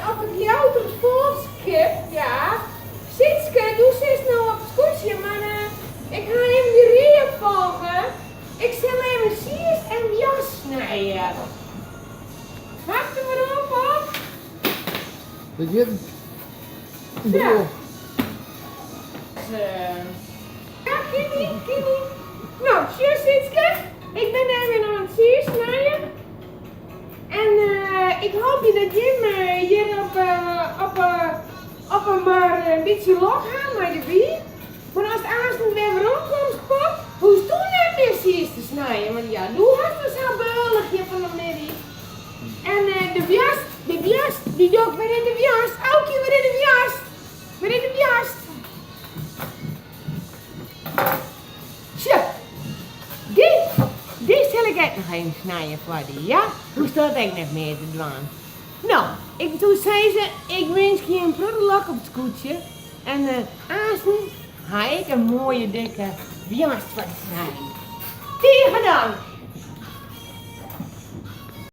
op het louter volkskip, ja. Sitske, doe zit nou op het scootje, maar ik ga even de rieën volgen. Ik zal even siers en jas snijden. Wacht er maar op. Dat je Ja. Ja, Kitty. Nou, tjus Sitske. Ik ben even aan het siers snijden. En ik hoop dat Jim hier op een maar een beetje log gaat met de bier. Maar als het aanstaan weer rondkomt, pop, hoe is toen net weer siers te snijden? Want ja, doe hast dus zo'n beulligje van de middag. En de biast, die doe ik weer in de biast. Aukje weer in de biast. Weer in de biast. Tja, die zal ik ook nog even snijden voor die, ja? Hoe staat ik nog meer te doen? Nou, toen zei ze, ik wens je een prullenlak op het scootje. En aanstaan ga ik een mooie dikke biast van snijden. Tegen dan!